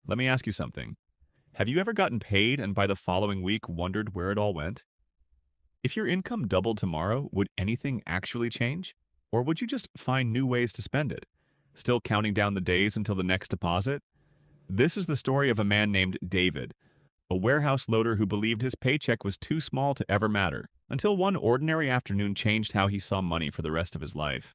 Let me ask you something. Have you ever gotten paid and by the following week wondered where it all went? If your income doubled tomorrow, would anything actually change? Or would you just find new ways to spend it? Still counting down the days until the next deposit? This is the story of a man named David, a warehouse loader who believed his paycheck was too small to ever matter, until one ordinary afternoon changed how he saw money for the rest of his life.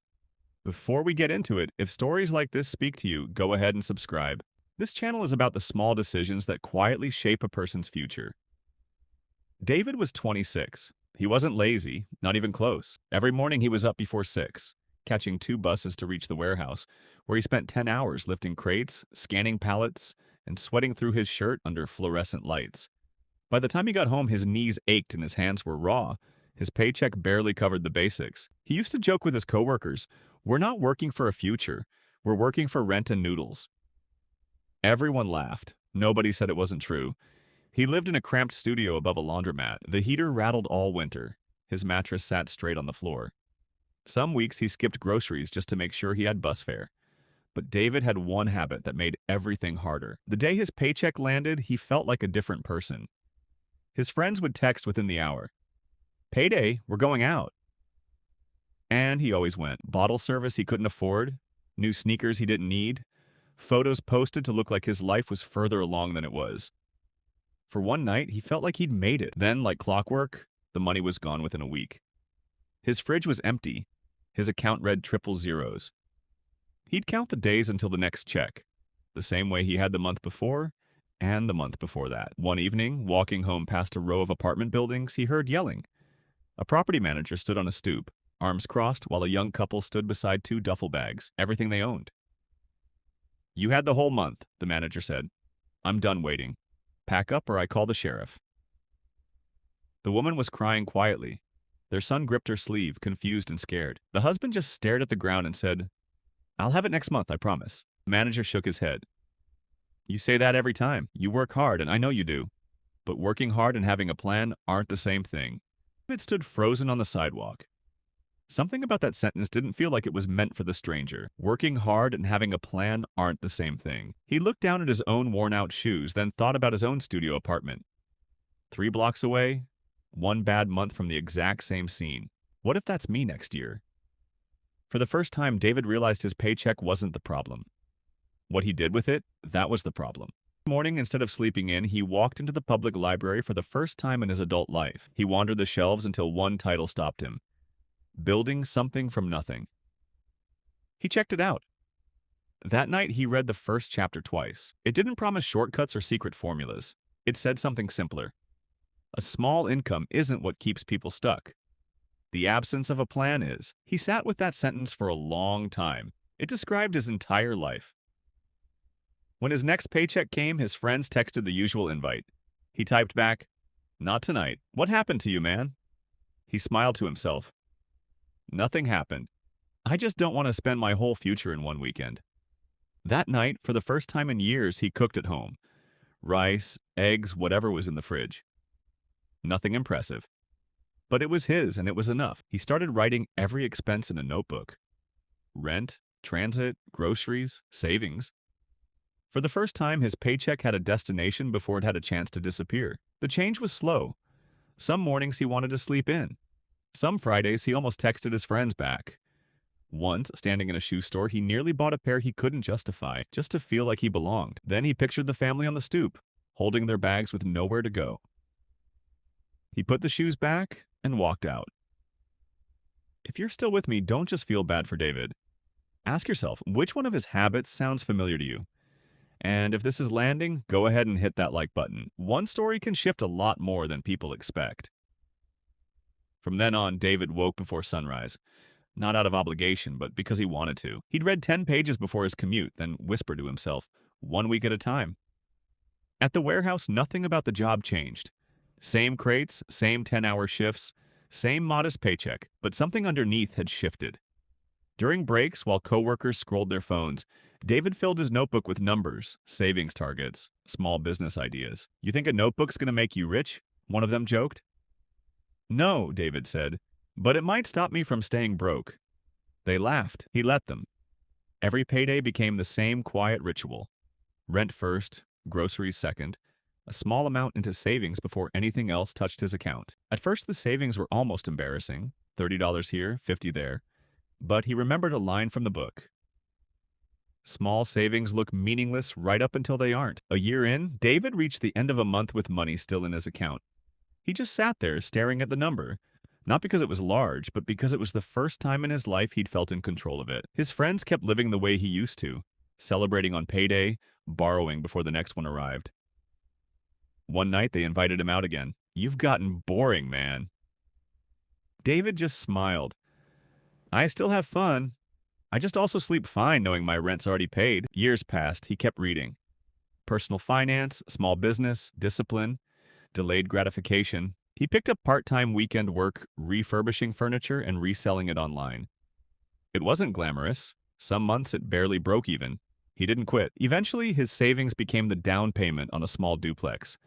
Before we get into it, if stories like this speak to you, go ahead and subscribe. This channel is about the small decisions that quietly shape a person's future. David was 26. He wasn't lazy, not even close. Every morning he was up before 6, catching 2 buses to reach the warehouse, where he spent 10 hours lifting crates, scanning pallets, and sweating through his shirt under fluorescent lights. By the time he got home, his knees ached and his hands were raw. His paycheck barely covered the basics. He used to joke with his coworkers, "We're not working for a future. We're working for rent and noodles." Everyone laughed. Nobody said it wasn't true. He lived in a cramped studio above a laundromat. The heater rattled all winter. His mattress sat straight on the floor. Some weeks he skipped groceries just to make sure he had bus fare. But David had one habit that made everything harder. The day his paycheck landed, he felt like a different person. His friends would text within the hour. "Payday, we're going out." And he always went. Bottle service he couldn't afford, new sneakers he didn't need, photos posted to look like his life was further along than it was. For one night, he felt like he'd made it. Then, like clockwork, the money was gone within a week. His fridge was empty. His account read triple zeros. He'd count the days until the next check, the same way he had the month before and the month before that. One evening, walking home past a row of apartment buildings, he heard yelling. A property manager stood on a stoop, arms crossed, while a young couple stood beside 2 duffel bags, everything they owned. "You had the whole month," the manager said. "I'm done waiting. Pack up or I call the sheriff." The woman was crying quietly. Their son gripped her sleeve, confused and scared. The husband just stared at the ground and said, "I'll have it next month, I promise." The manager shook his head. "You say that every time. You work hard, and I know you do. But working hard and having a plan aren't the same thing." David stood frozen on the sidewalk. Something about that sentence didn't feel like it was meant for the stranger. Working hard and having a plan aren't the same thing. He looked down at his own worn-out shoes, then thought about his own studio apartment. 3 blocks away, one bad month from the exact same scene. What if that's me next year? For the first time, David realized his paycheck wasn't the problem. What he did with it, that was the problem. One morning, instead of sleeping in, he walked into the public library for the first time in his adult life. He wandered the shelves until one title stopped him. Building Something from Nothing. He checked it out. That night, he read the first chapter twice. It didn't promise shortcuts or secret formulas. It said something simpler. A small income isn't what keeps people stuck. The absence of a plan is. He sat with that sentence for a long time. It described his entire life. When his next paycheck came, his friends texted the usual invite. He typed back, "Not tonight. What happened to you, man?" He smiled to himself. Nothing happened. I just don't want to spend my whole future in one weekend. That night, for the first time in years, he cooked at home. Rice, eggs, whatever was in the fridge. Nothing impressive. But it was his, and it was enough. He started writing every expense in a notebook. Rent, transit, groceries, savings. For the first time, his paycheck had a destination before it had a chance to disappear. The change was slow. Some mornings he wanted to sleep in. Some Fridays, he almost texted his friends back. Once, standing in a shoe store, he nearly bought a pair he couldn't justify, just to feel like he belonged. Then he pictured the family on the stoop, holding their bags with nowhere to go. He put the shoes back and walked out. If you're still with me, don't just feel bad for David. Ask yourself, which one of his habits sounds familiar to you? And if this is landing, go ahead and hit that like button. One story can shift a lot more than people expect. From then on, David woke before sunrise. Not out of obligation, but because he wanted to. He'd read 10 pages before his commute, then whispered to himself, 1 week at a time. At the warehouse, nothing about the job changed. Same crates, same 10-hour shifts, same modest paycheck, but something underneath had shifted. During breaks, while coworkers scrolled their phones, David filled his notebook with numbers, savings targets, small business ideas. "You think a notebook's going to make you rich?" one of them joked. "No," David said, "but it might stop me from staying broke." They laughed. He let them. Every payday became the same quiet ritual. Rent first, groceries second, a small amount into savings before anything else touched his account. At first, the savings were almost embarrassing, $30 here, 50 there, but he remembered a line from the book. Small savings look meaningless right up until they aren't. A year in, David reached the end of a month with money still in his account. He just sat there staring at the number. Not because it was large, but because it was the first time in his life he'd felt in control of it. His friends kept living the way he used to, celebrating on payday, borrowing before the next one arrived. One night they invited him out again. "You've gotten boring, man." David just smiled. "I still have fun. I just also sleep fine knowing my rent's already paid." Years passed. He kept reading. Personal finance, small business, discipline, delayed gratification. He picked up part-time weekend work refurbishing furniture and reselling it online. It wasn't glamorous. Some months it barely broke even. He didn't quit. Eventually, his savings became the down payment on a small duplex.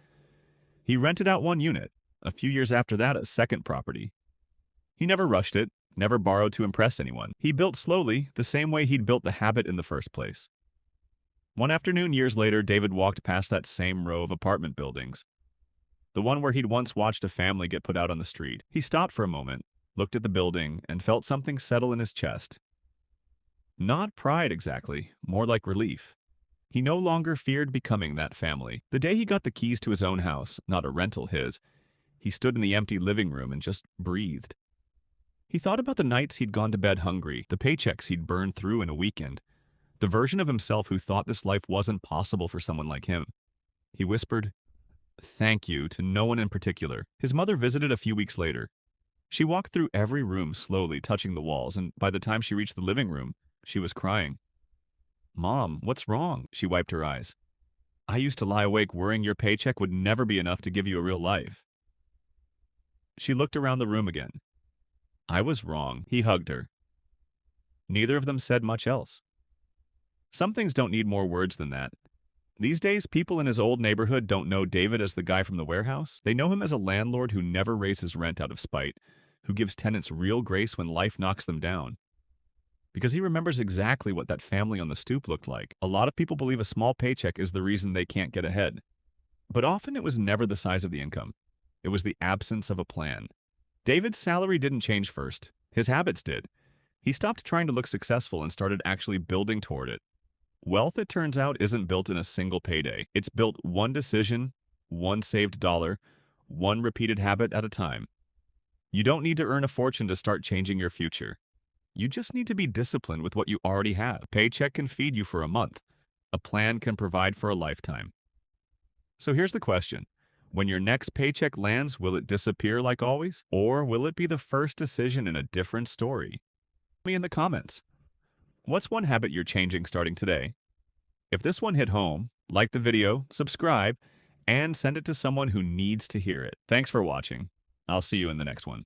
He rented out one unit. A few years after that, a second property. He never rushed it, never borrowed to impress anyone. He built slowly, the same way he'd built the habit in the first place. One afternoon years later, David walked past that same row of apartment buildings. The one where he'd once watched a family get put out on the street. He stopped for a moment, looked at the building, and felt something settle in his chest. Not pride exactly, more like relief. He no longer feared becoming that family. The day he got the keys to his own house, not a rental his, he stood in the empty living room and just breathed. He thought about the nights he'd gone to bed hungry, the paychecks he'd burned through in a weekend, the version of himself who thought this life wasn't possible for someone like him. He whispered, "Thank you," to no one in particular. His mother visited a few weeks later. She walked through every room slowly, touching the walls, and by the time she reached the living room, she was crying. "Mom, what's wrong?" She wiped her eyes. "I used to lie awake worrying your paycheck would never be enough to give you a real life." She looked around the room again. "I was wrong." He hugged her. Neither of them said much else. Some things don't need more words than that. These days, people in his old neighborhood don't know David as the guy from the warehouse. They know him as a landlord who never raises rent out of spite, who gives tenants real grace when life knocks them down. Because he remembers exactly what that family on the stoop looked like. A lot of people believe a small paycheck is the reason they can't get ahead. But often it was never the size of the income. It was the absence of a plan. David's salary didn't change first. His habits did. He stopped trying to look successful and started actually building toward it. Wealth, it turns out, isn't built in a single payday. It's built one decision, one saved dollar, one repeated habit at a time. You don't need to earn a fortune to start changing your future. You just need to be disciplined with what you already have. A paycheck can feed you for a month. A plan can provide for a lifetime. So here's the question. When your next paycheck lands, will it disappear like always? Or will it be the first decision in a different story? Tell me in the comments. What's one habit you're changing starting today? If this one hit home, like the video, subscribe, and send it to someone who needs to hear it. Thanks for watching. I'll see you in the next one.